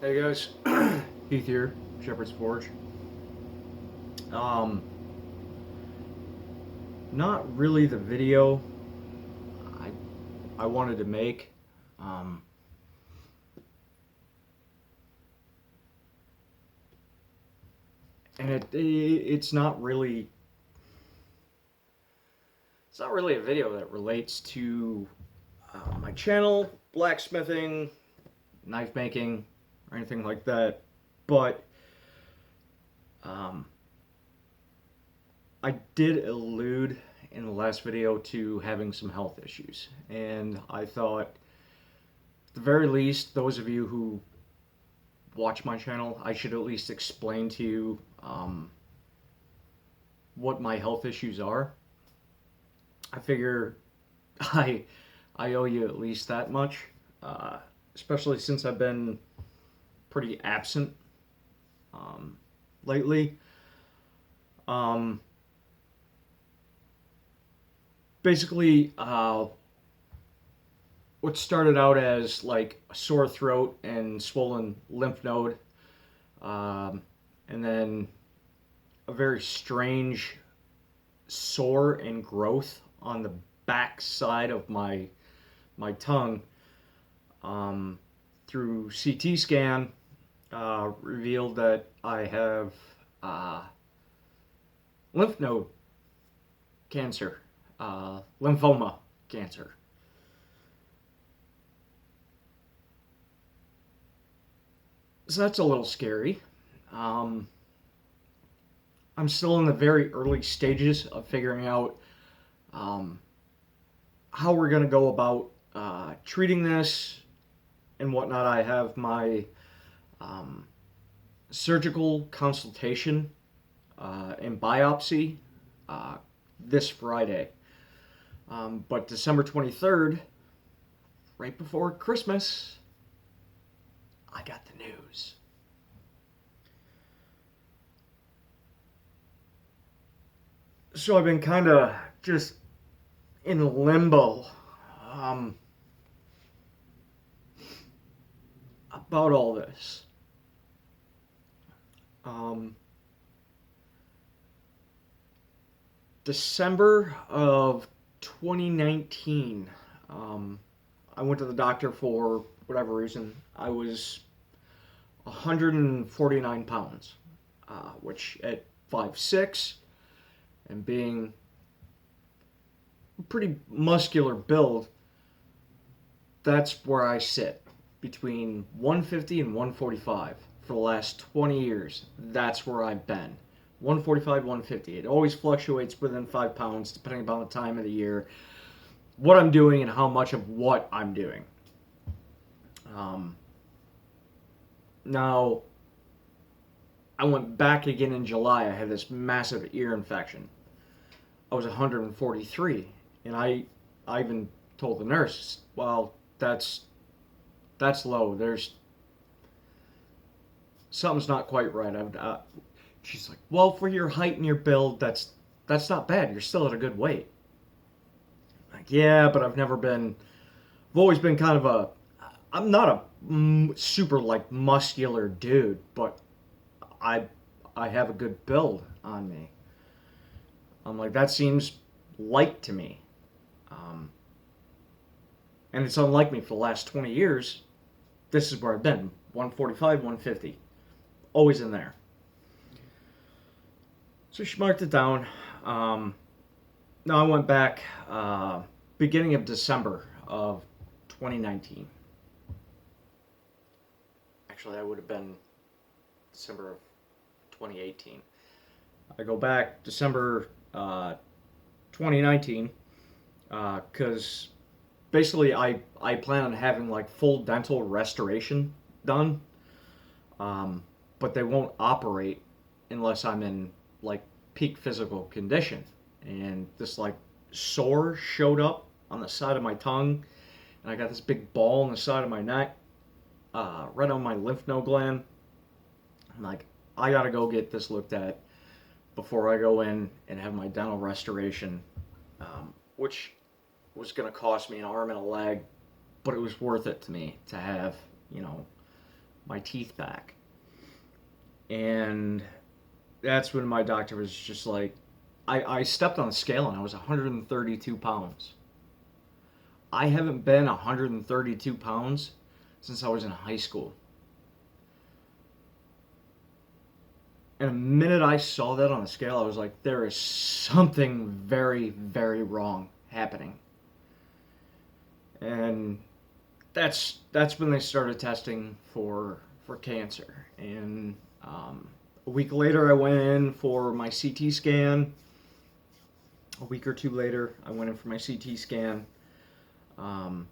Hey guys, Heath here, Shepherd's Forge. Um, Not really the video I I wanted to make. Um, and it's not really a video that relates to my channel, blacksmithing, knife making, or anything like that. But um, I did allude in the last video to having some health issues, and I thought, at the very least, those of you who watch my channel, I should at least explain to you what my health issues are. I figure I I owe you at least that much, uh, especially since I've been pretty absent um, lately. Um, Basically, what started out as like a sore throat and swollen lymph node, um, and then a very strange sore and growth on the back side of my tongue, um, through CT scan, revealed that I have uh, lymph node cancer, lymphoma cancer. So that's a little scary. Um, I'm still in the very early stages of figuring out um, how we're going to go about treating this and whatnot. I have my um, surgical consultation and biopsy uh, this Friday. But December 23rd, right before Christmas, I got the news. So I've been kind of just in limbo um, about all this. Um, December of 2019, I went to the doctor for whatever reason. I was 149 pounds, which at 5'6" and being a pretty muscular build, that's where I sit between 150 and 145 for the last 20 years. That's where I've been. 145, 150. It always fluctuates within 5 pounds depending upon the time of the year, what I'm doing, and how much of what I'm doing. Um, Now, I went back again in July. I had this massive ear infection. I was 143, and I even told the nurse, "Well, that's low. There's something's not quite right." She's like, "Well, for your height and your build, that's not bad. You're still at a good weight." I'm like, yeah, but I've always been kind of a. I'm not a super like muscular dude, but I I have a good build on me. I'm like, that seems light to me. Um, and it's unlike me for the last 20 years. This is where I've been, 145, 150. Always in there. So she marked it down. Um, no, I went back beginning of December of 2019. Actually, I would have been December of 2018. I go back December 2019 because basically I plan on having like full dental restoration done, um, but they won't operate unless I'm in like peak physical condition. And this like sore showed up on the side of my tongue, and I got this big ball on the side of my neck, right on my lymph node gland. I'm like, I gotta go get this looked at before I go in and have my dental restoration, which was gonna cost me an arm and a leg, but it was worth it to me to have, you know, my teeth back. And that's when my doctor was just like, I stepped on a scale and I was 132 pounds. I haven't been 132 pounds since I was in high school. And the minute I saw that on the scale, I was like, there is something very, very wrong happening. And that's when they started testing for cancer. And a week later, I went in for my CT scan. A week or two later, I went in for my CT scan. And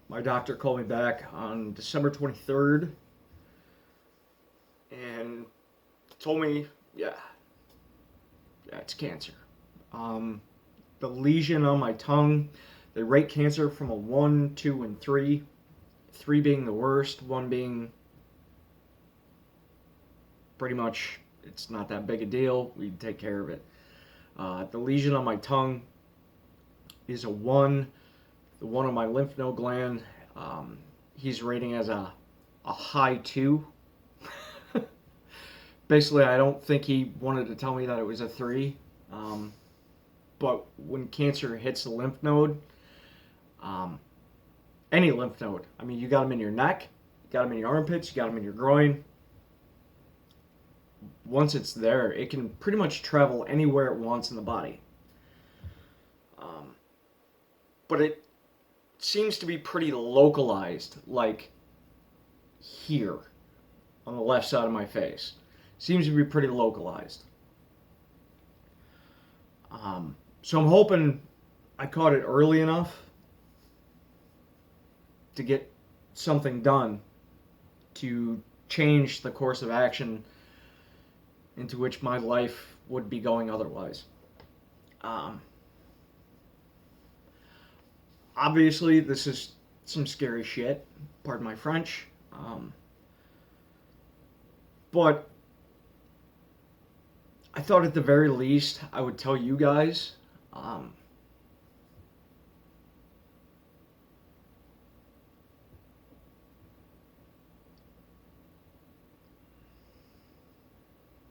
my doctor called me back on December 23rd and told me, yeah, it's cancer. The lesion on my tongue, they rate cancer from a 1, 2, and 3. 3 being the worst, 1 being pretty much it's not that big a deal. We take care of it. The lesion on my tongue is a 1. The one on my lymph node gland, he's rating as a high 2. Basically, I don't think he wanted to tell me that it was a 3. But when cancer hits the lymph node, any lymph node, I mean, you got them in your neck, you got them in your armpits, you got them in your groin. Once it's there, it can pretty much travel anywhere it wants in the body. But it seems to be pretty localized, like here on the left side of my face. Seems to be pretty localized. So I'm hoping I caught it early enough to get something done to change the course of action into which my life would be going otherwise. Obviously, this is some scary shit. Pardon my French. But I thought at the very least I would tell you guys.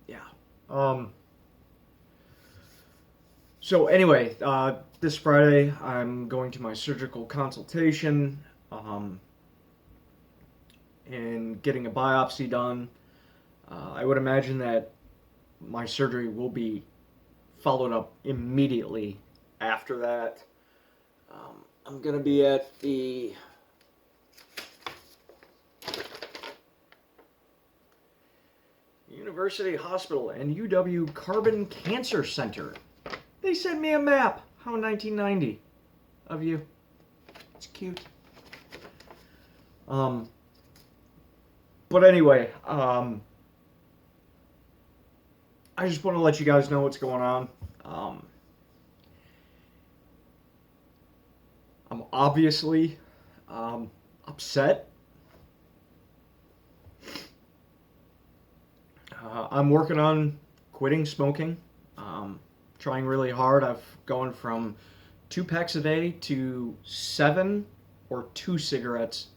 Yeah. So anyway, this Friday I'm going to my surgical consultation and getting a biopsy done. I would imagine that my surgery will be followed up immediately after that. I'm going to be at the University Hospital and UW Carbon Cancer Center. They sent me a map. How 1990 of you. It's cute. But anyway, I just want to let you guys know what's going on. I'm obviously upset. I'm working on quitting smoking. Trying really hard. I've gone from 2 packs a day to 7 or 2 cigarettes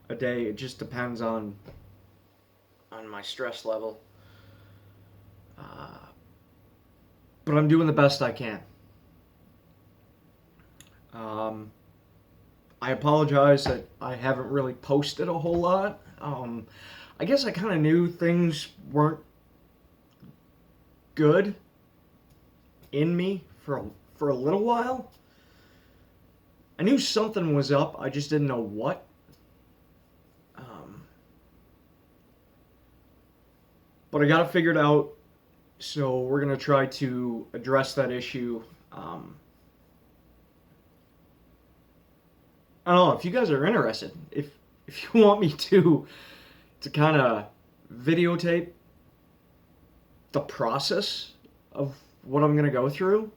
a day. It just depends on my stress level. But I'm doing the best I can. I apologize that I haven't really posted a whole lot. I guess I kind of knew things weren't good in me for a little while. I knew something was up. I just didn't know what. But I got it figured out. So we're going to try to address that issue. I don't know if you guys are interested. If you want me to kind of videotape the process of what I'm going to go through,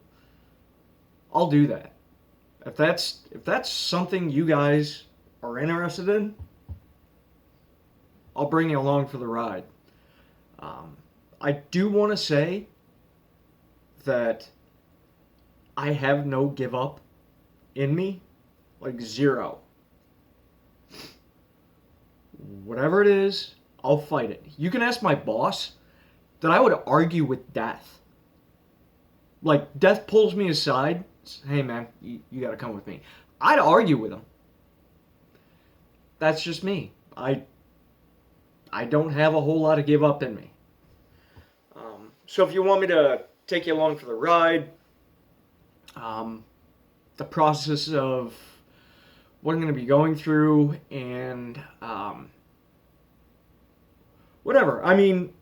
I'll do that. If that's something you guys are interested in, I'll bring you along for the ride. I do want to say that I have no give up in me, like 0. Whatever it is, I'll fight it. You can ask my boss that I would argue with death. Like, death pulls me aside. Hey, man, you got to come with me. I'd argue with him. That's just me. I don't have a whole lot to give up in me. So if you want me to take you along for the ride, the process of what I'm going to be going through, and whatever. I mean,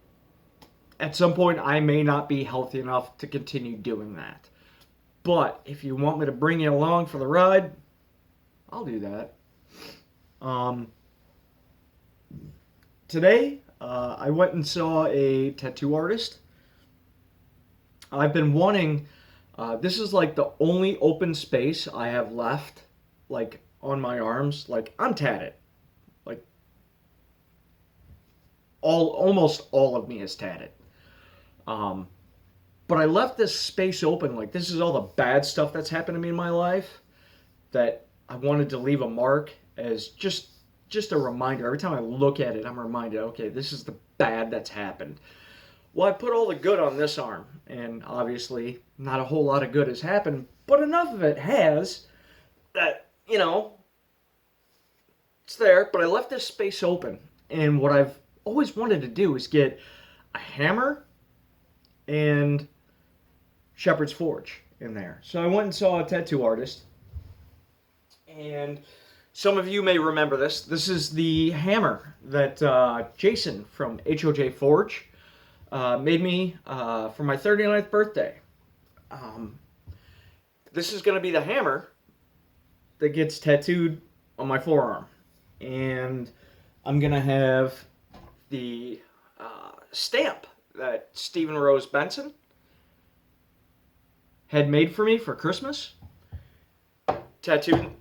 at some point, I may not be healthy enough to continue doing that. But if you want me to bring you along for the ride, I'll do that. Today, I went and saw a tattoo artist. I've been wanting. This is like the only open space I have left, like on my arms. Like, I'm tatted. Like, almost all of me is tatted. But I left this space open. Like, this is all the bad stuff that's happened to me in my life that I wanted to leave a mark as just a reminder. Every time I look at it, I'm reminded, okay, this is the bad that's happened. Well, I put all the good on this arm, and obviously not a whole lot of good has happened, but enough of it has that, it's there. But I left this space open, and what I've always wanted to do is get a hammer and Shepherd's Forge in there. So I went and saw a tattoo artist, and some of you may remember this. This is the hammer that Jason from HOJ Forge made me for my 39th birthday. This is going to be the hammer that gets tattooed on my forearm. And I'm going to have the stamp that Stephen Rose Benson had made for me for Christmas, tattooed in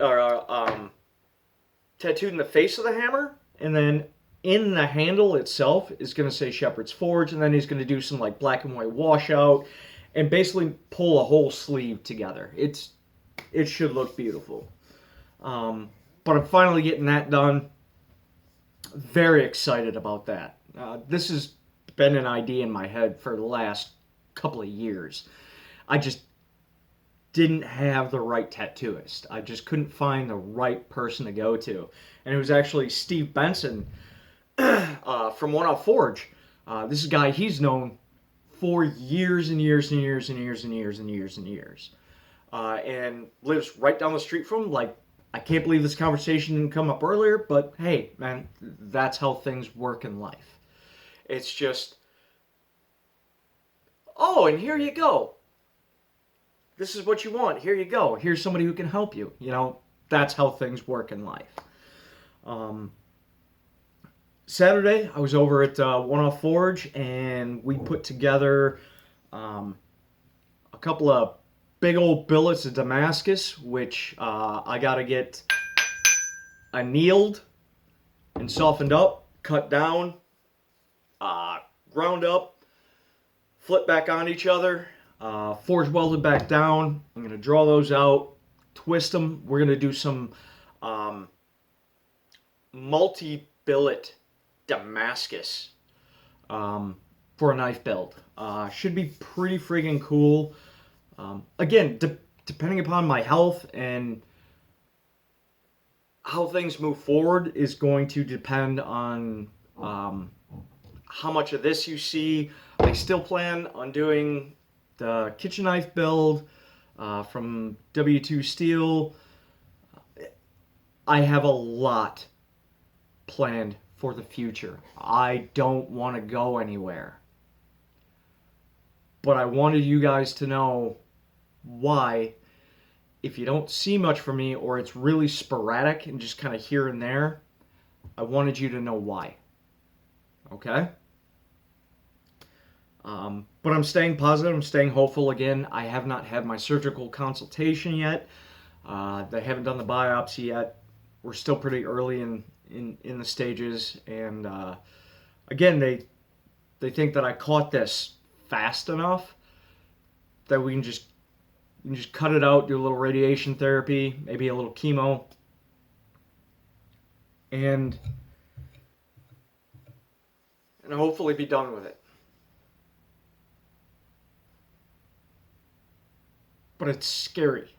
the face of the hammer, and then in the handle itself is going to say Shepherd's Forge, and then he's going to do some like black and white washout and basically pull a whole sleeve together. It should look beautiful. But I'm finally getting that done. Very excited about that. This has been an idea in my head for the last couple of years. I just didn't have the right tattooist. I just couldn't find the right person to go to. And it was actually Steve Benson from One Off Forge. This is a guy he's known for years and years and years and years and years and years and years. And lives right down the street from him. Like, I can't believe this conversation didn't come up earlier, but hey, man, that's how things work in life. It's just, oh, and here you go. This is what you want. Here you go. Here's somebody who can help you. That's how things work in life. Saturday, I was over at One Off Forge, and we put together a couple of big old billets of Damascus, which I got to get annealed and softened up, cut down, ground up, flip back on each other, forge welded back down. I'm going to draw those out, twist them. We're going to do some multi-billet Damascus for a knife build. Should be pretty friggin' cool. Again, depending upon my health and how things move forward is going to depend on how much of this you see. I still plan on doing the kitchen knife build from W2 Steel. I have a lot planned for the future. I don't want to go anywhere. But I wanted you guys to know why, if you don't see much from me or it's really sporadic and just kind of here and there, I wanted you to know why. Okay? But I'm staying positive. I'm staying hopeful again. I have not had my surgical consultation yet. They haven't done the biopsy yet. We're still pretty early in the stages. And again, they think that I caught this fast enough that we can just cut it out, do a little radiation therapy, maybe a little chemo. And and hopefully be done with it. But it's scary.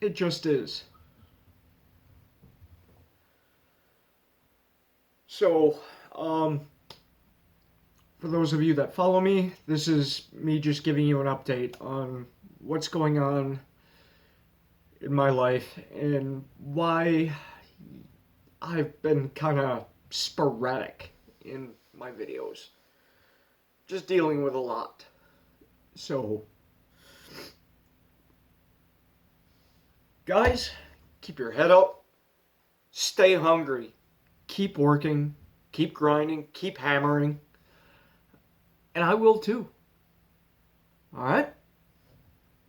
It just is. So, for those of you that follow me, this is me just giving you an update on what's going on in my life and why I've been kind of sporadic in my videos. Just dealing with a lot. So, guys, keep your head up, stay hungry, keep working, keep grinding, keep hammering, and I will too. Alright?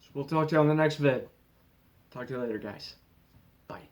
So we'll talk to you on the next vid. Talk to you later, guys. Bye.